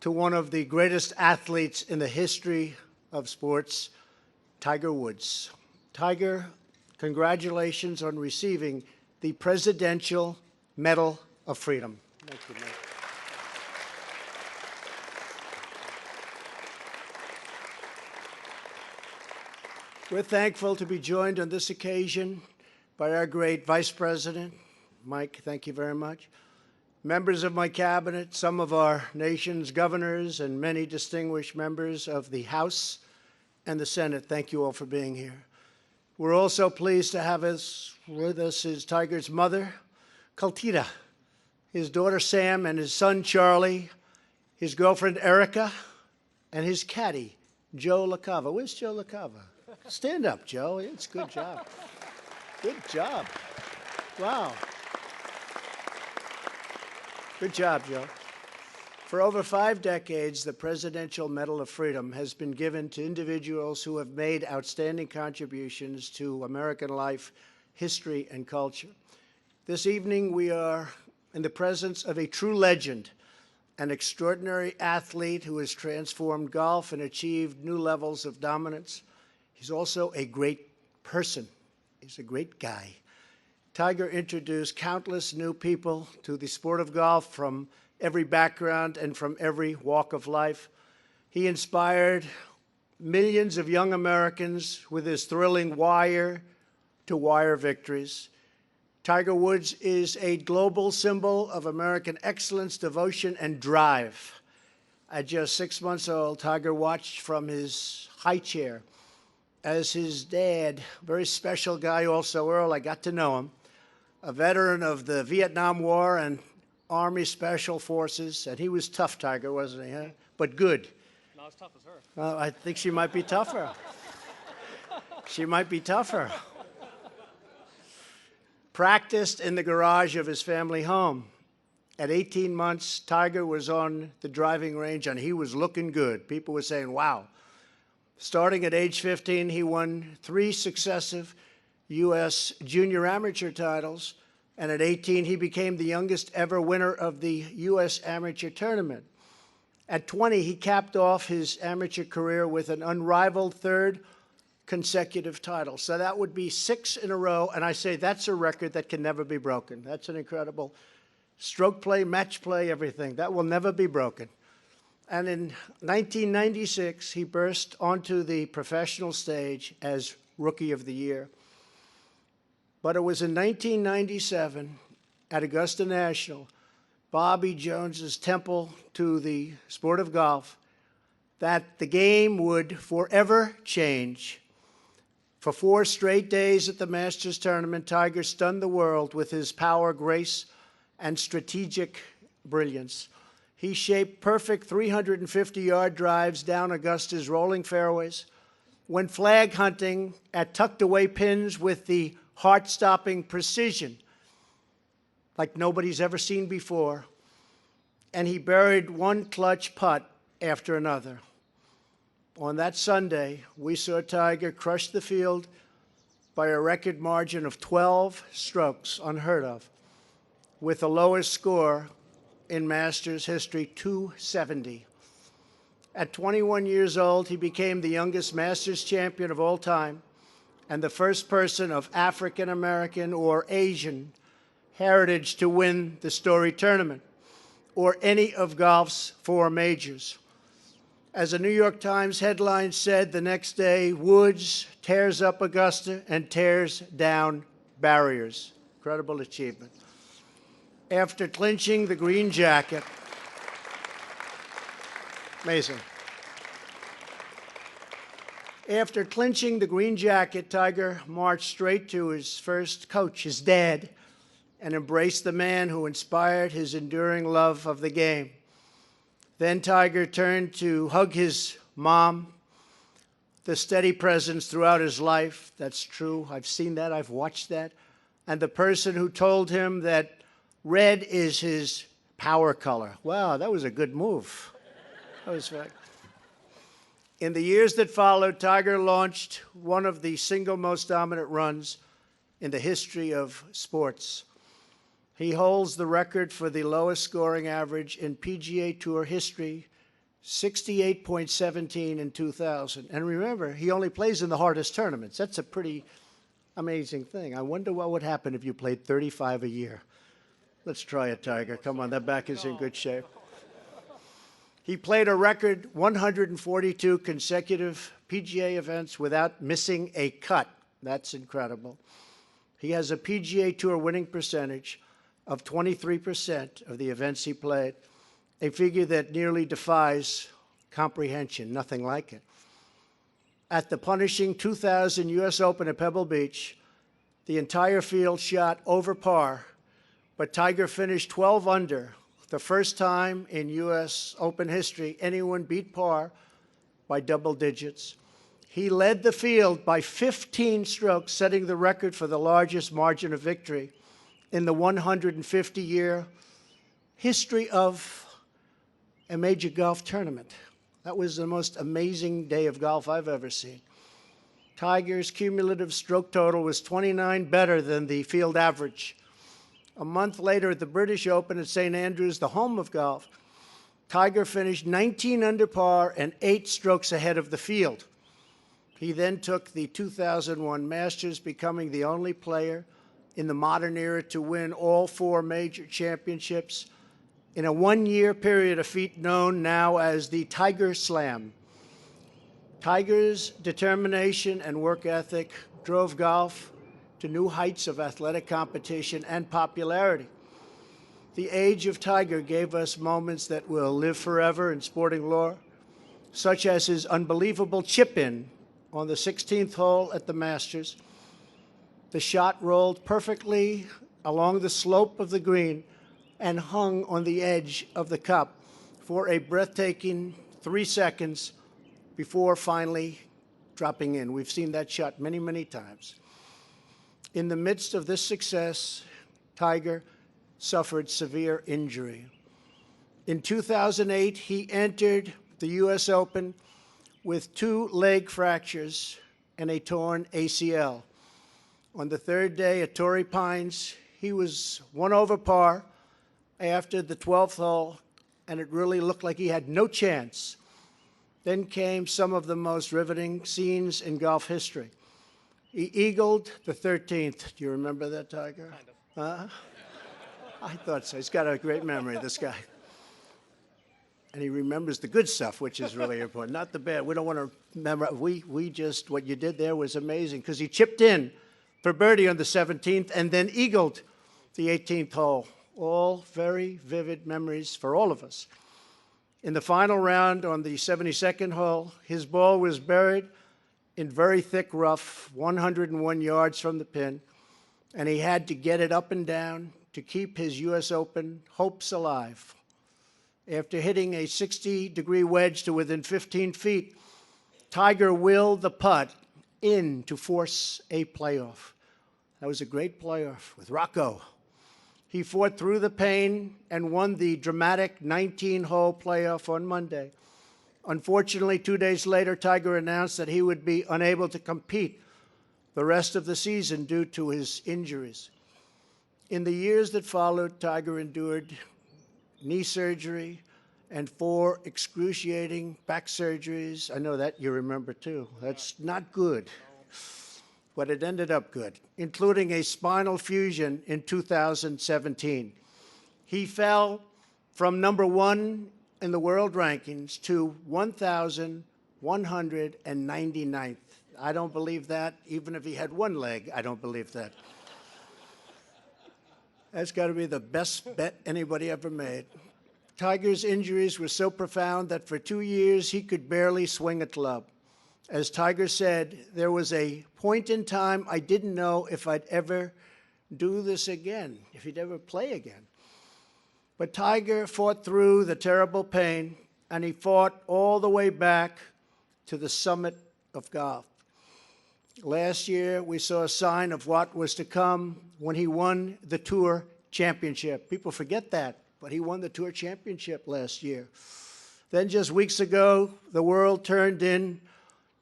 to one of the greatest athletes in the history of sports, Tiger Woods. Tiger, congratulations on receiving the Presidential Medal of Freedom. Thank you, Mike. We're thankful to be joined on this occasion by our great Vice President. Mike, thank you very much. Members of my cabinet, some of our nation's governors, and many distinguished members of the House and the Senate, thank you all for being here. We're also pleased to have with us is Tiger's mother, Kaltita, his daughter Sam, and his son Charlie, his girlfriend Erica, and his caddy, Joe LaCava. Where's Joe LaCava? Stand up, Joe. It's a good job. Good job. Wow. Good job, Joe. For over 5 decades, the Presidential Medal of Freedom has been given to individuals who have made outstanding contributions to American life, history, and culture. This evening, we are in the presence of a true legend, an extraordinary athlete who has transformed golf and achieved new levels of dominance. He's also a great person. He's a great guy. Tiger introduced countless new people to the sport of golf from every background and from every walk of life. He inspired millions of young Americans with his thrilling wire-to-wire victories. Tiger Woods is a global symbol of American excellence, devotion, and drive. At just 6 months old, Tiger watched from his high chair as his dad, very special guy also, Earl, I got to know him, a veteran of the Vietnam War and Army Special Forces, and he was tough, Tiger, wasn't he, huh? But good. Not as tough as her. Well, I think she might be tougher. She might be tougher. Practiced in the garage of his family home. At 18 months, Tiger was on the driving range, and he was looking good. People were saying, wow. Starting at age 15, he won 3 successive U.S. junior amateur titles, and at 18, he became the youngest ever winner of the U.S. amateur tournament. At 20, he capped off his amateur career with an unrivaled 3rd consecutive title. So that would be 6 in a row, and I say that's a record that can never be broken. That's an incredible stroke play, match play, everything. That will never be broken. And in 1996, he burst onto the professional stage as Rookie of the Year. But it was in 1997 at Augusta National, Bobby Jones's temple to the sport of golf, that the game would forever change. For 4 straight days at the Masters tournament, Tiger stunned the world with his power, grace, and strategic brilliance. He shaped perfect 350-yard drives down Augusta's rolling fairways, went flag hunting at tucked-away pins with the heart-stopping precision like nobody's ever seen before, and he buried one clutch putt after another. On that Sunday, we saw Tiger crush the field by a record margin of 12 strokes, unheard of, with the lowest score in Masters history, 270. At 21 years old, he became the youngest Masters champion of all time and the first person of African American or Asian heritage to win the Story Tournament or any of golf's 4 majors. As a New York Times headline said the next day, Woods tears up Augusta and tears down barriers. Incredible achievement. After clinching the green jacket, amazing. After clinching the green jacket, Tiger marched straight to his first coach, his dad, and embraced the man who inspired his enduring love of the game. Then Tiger turned to hug his mom, the steady presence throughout his life. That's true. I've seen that. I've watched that. And the person who told him that red is his power color. Wow, that was a good move. That was right. In the years that followed, Tiger launched one of the single most dominant runs in the history of sports. He holds the record for the lowest scoring average in PGA Tour history 68.17 in 2000. And remember, he only plays in the hardest tournaments. That's a pretty amazing thing. I wonder what would happen if you played 35 a year. Let's try it, Tiger. Come on, that back is in good shape. He played a record 142 consecutive PGA events without missing a cut. That's incredible. He has a PGA Tour winning percentage of 23% of the events he played, a figure that nearly defies comprehension, nothing like it. At the punishing 2000 U.S. Open at Pebble Beach, the entire field shot over par, but Tiger finished 12 under, the first time in U.S. Open history anyone beat par by double digits. He led the field by 15 strokes, setting the record for the largest margin of victory in the 150-year history of a major golf tournament. That was the most amazing day of golf I've ever seen. Tiger's cumulative stroke total was 29 better than the field average. A month later at the British Open at St. Andrews, the home of golf, Tiger finished 19 under par and 8 strokes ahead of the field. He then took the 2001 Masters, becoming the only player in the modern era to win all 4 major championships in a one-year period, a feat known now as the Tiger Slam. Tiger's determination and work ethic drove golf to new heights of athletic competition and popularity. The age of Tiger gave us moments that will live forever in sporting lore, such as his unbelievable chip-in on the 16th hole at the Masters. The shot rolled perfectly along the slope of the green and hung on the edge of the cup for a breathtaking 3 seconds before finally dropping in. We've seen that shot many, many times. In the midst of this success, Tiger suffered severe injury. In 2008, he entered the U.S. Open with 2 leg fractures and a torn ACL. On the 3rd day at Torrey Pines, he was 1 over par after the 12th hole, and it really looked like he had no chance. Then came some of the most riveting scenes in golf history. He eagled the 13th. Do you remember that, Tiger? Kind of. I thought so. He's got a great memory, this guy. And he remembers the good stuff, which is really important, not the bad. We don't want to remember. We just, what you did there was amazing, because he chipped in for birdie on the 17th and then eagled the 18th hole. All very vivid memories for all of us. In the final round on the 72nd hole, his ball was buried in very thick rough, 101 yards from the pin, and he had to get it up and down to keep his U.S. Open hopes alive. After hitting a 60-degree wedge to within 15 feet, Tiger willed the putt in to force a playoff. That was a great playoff with Rocco. He fought through the pain and won the dramatic 19-hole playoff on Monday. Unfortunately, 2 days later, Tiger announced that he would be unable to compete the rest of the season due to his injuries. In the years that followed, Tiger endured knee surgery and 4 excruciating back surgeries. I know that you remember too. That's not good, but it ended up good, including a spinal fusion in 2017. He fell from #1 in the world rankings to 1,199th. I don't believe that. Even if he had 1 leg, I don't believe that. That's got to be the best bet anybody ever made. Tiger's injuries were so profound that for 2 years he could barely swing a club. As Tiger said, there was a point in time I didn't know if I'd ever do this again, if he'd ever play again. But Tiger fought through the terrible pain, and he fought all the way back to the summit of golf. Last year, we saw a sign of what was to come when he won the Tour Championship. People forget that, but he won the Tour Championship last year. Then just weeks ago, the world turned in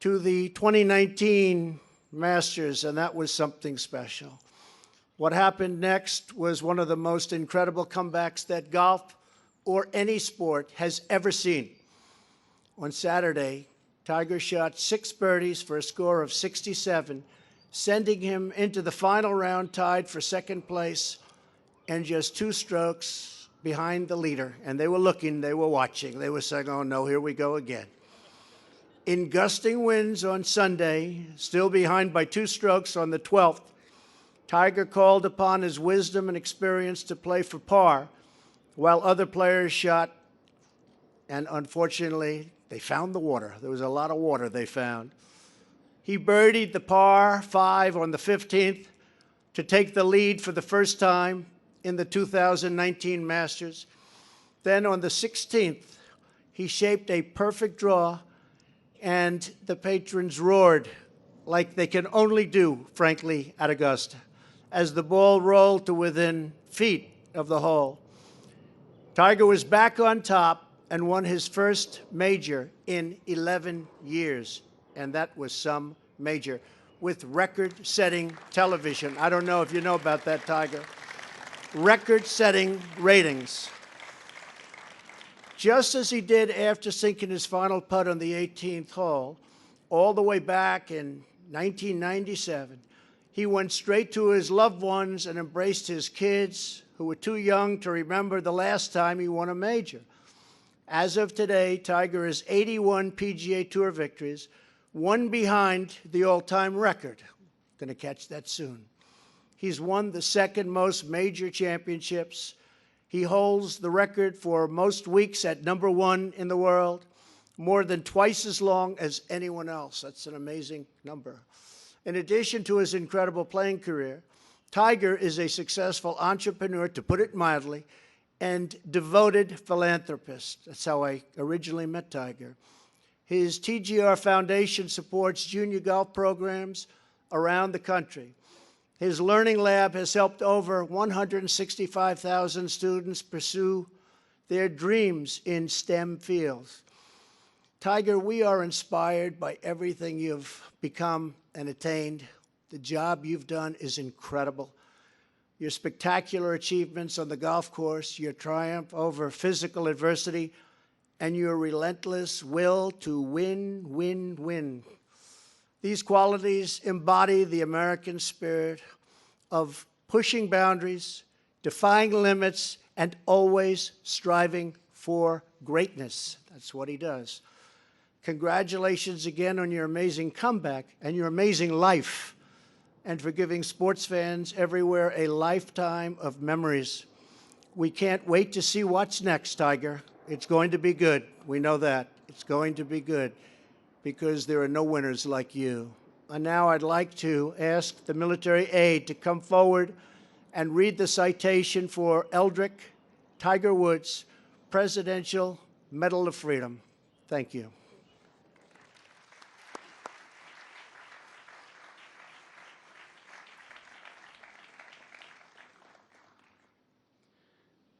to the 2019 Masters, and that was something special. What happened next was one of the most incredible comebacks that golf or any sport has ever seen. On Saturday, Tiger shot 6 birdies for a score of 67, sending him into the final round tied for second place and just 2 strokes behind the leader. And they were looking, they were watching, they were saying, oh no, here we go again. In gusting winds on Sunday, still behind by 2 strokes on the 12th, Tiger called upon his wisdom and experience to play for par, while other players shot, and unfortunately, they found the water. There was a lot of water they found. He birdied the par 5 on the 15th to take the lead for the first time in the 2019 Masters. Then on the 16th, he shaped a perfect draw, and the patrons roared like they can only do, frankly, at Augusta, as the ball rolled to within feet of the hole. Tiger was back on top and won his first major in 11 years, and that was some major, with record-setting television. I don't know if you know about that, Tiger. Record-setting ratings. Just as he did after sinking his final putt on the 18th hole, all the way back in 1997, he went straight to his loved ones and embraced his kids, who were too young to remember the last time he won a major. As of today, Tiger has 81 PGA Tour victories, one behind the all-time record. Going to catch that soon. He's won the second most major championships. He holds the record for most weeks at #1 in the world, more than twice as long as anyone else. That's an amazing number. In addition to his incredible playing career, Tiger is a successful entrepreneur, to put it mildly, and devoted philanthropist. That's how I originally met Tiger. His TGR Foundation supports junior golf programs around the country. His Learning Lab has helped over 165,000 students pursue their dreams in STEM fields. Tiger, we are inspired by everything you've become and attained. The job you've done is incredible. Your spectacular achievements on the golf course, your triumph over physical adversity, and your relentless will to win, win, win. These qualities embody the American spirit of pushing boundaries, defying limits, and always striving for greatness. That's what he does. Congratulations again on your amazing comeback and your amazing life, and for giving sports fans everywhere a lifetime of memories. We can't wait to see what's next, Tiger. It's going to be good. We know that. It's going to be good, because there are no winners like you. And now I'd like to ask the military aide to come forward and read the citation for Eldrick Tiger Woods Presidential Medal of Freedom. Thank you.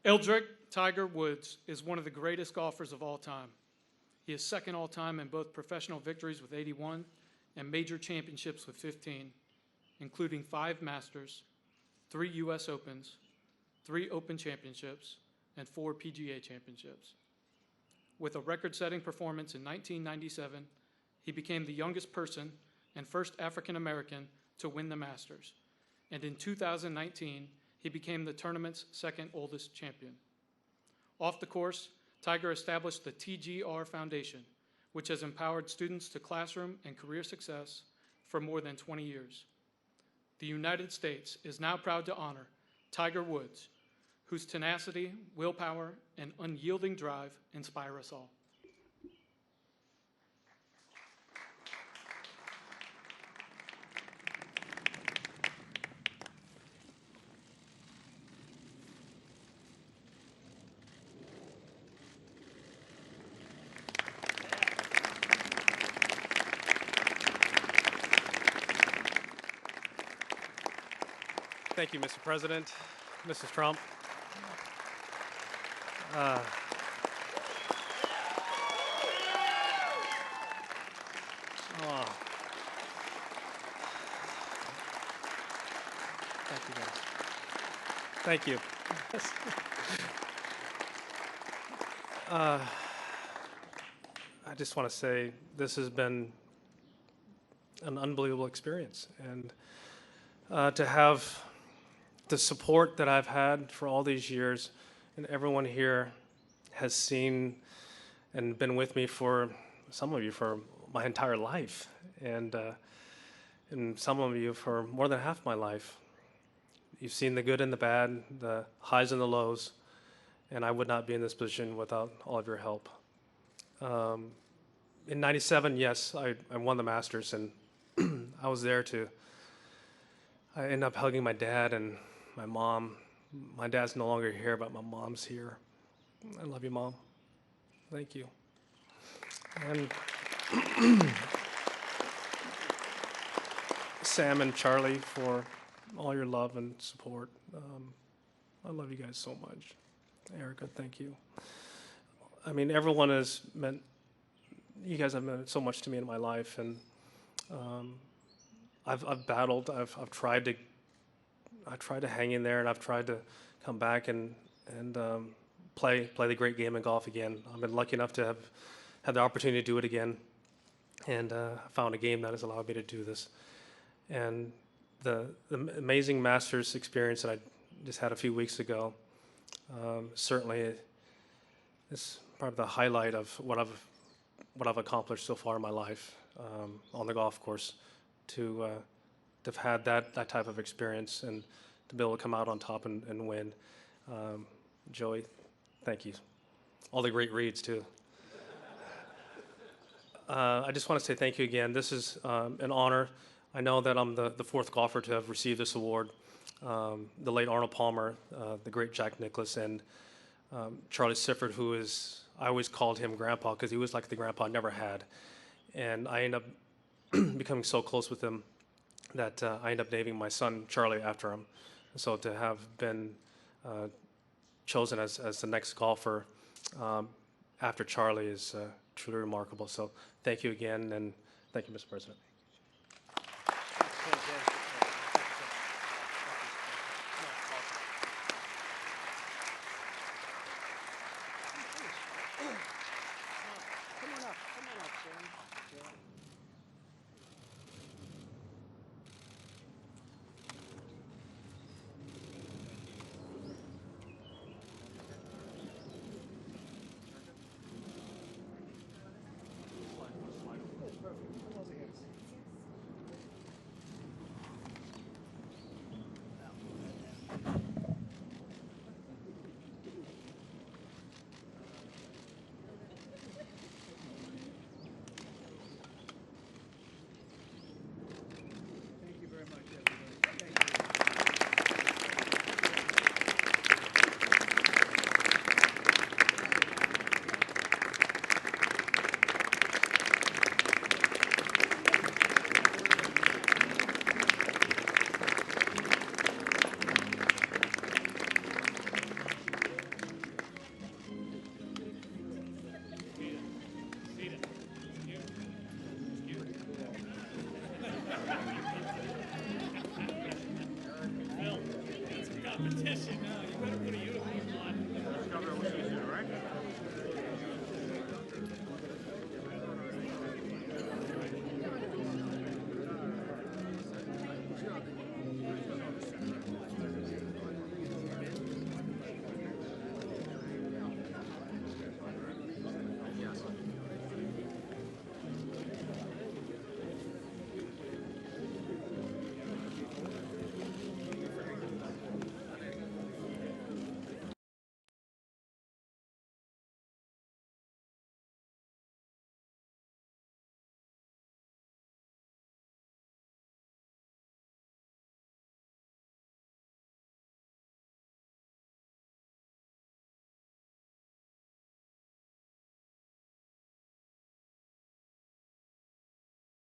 Eldrick Tiger Woods is one of the greatest golfers of all time. He is second all-time in both professional victories with 81 and major championships with 15, including 5 Masters, 3 U.S. Opens, 3 Open Championships, and 4 PGA Championships. With a record-setting performance in 1997, he became the youngest person and first African-American to win the Masters. And in 2019, he became the tournament's second oldest champion. Off the course, Tiger established the TGR Foundation, which has empowered students to classroom and career success for more than 20 years. The United States is now proud to honor Tiger Woods, whose tenacity, willpower, and unyielding drive inspire us all. Thank you, Mr. President, Mrs. Trump. Thank you, guys. Thank you. I just want to say this has been an unbelievable experience, and to have the support that I've had for all these years, and everyone here has seen and been with me for, some of you for my entire life, and some of you for more than half my life. You've seen the good and the bad, the highs and the lows, and I would not be in this position without all of your help. In '97, yes, I won the Masters, and I was there I ended up hugging my dad and my mom. My dad's no longer here, but my mom's here. I love you, Mom. Thank you. And Sam and Charlie, for all your love and support. I love you guys so much. Erica, thank you. I mean, everyone has meant, you guys have meant so much to me in my life, and I've battled. I've tried to hang in there, and I've tried to come back and play the great game of golf again. I've been lucky enough to have had the opportunity to do it again, and found a game that has allowed me to do this. And the amazing Masters experience that I just had a few weeks ago, certainly is probably the highlight of what I've accomplished so far in my life on the golf course. To have had that type of experience and to be able to come out on top and win. Joey, thank you. All the great reads too. I just want to say thank you again. This is an honor. I know that I'm the fourth golfer to have received this award. The late Arnold Palmer, the great Jack Nicklaus, and Charlie Sifford, who is, I always called him Grandpa because he was like the grandpa I never had. And I ended up becoming so close with him that I ended up naming my son Charlie after him. So to have been chosen as the next golfer after Charlie is truly remarkable. So thank you again, and thank you, Mr. President.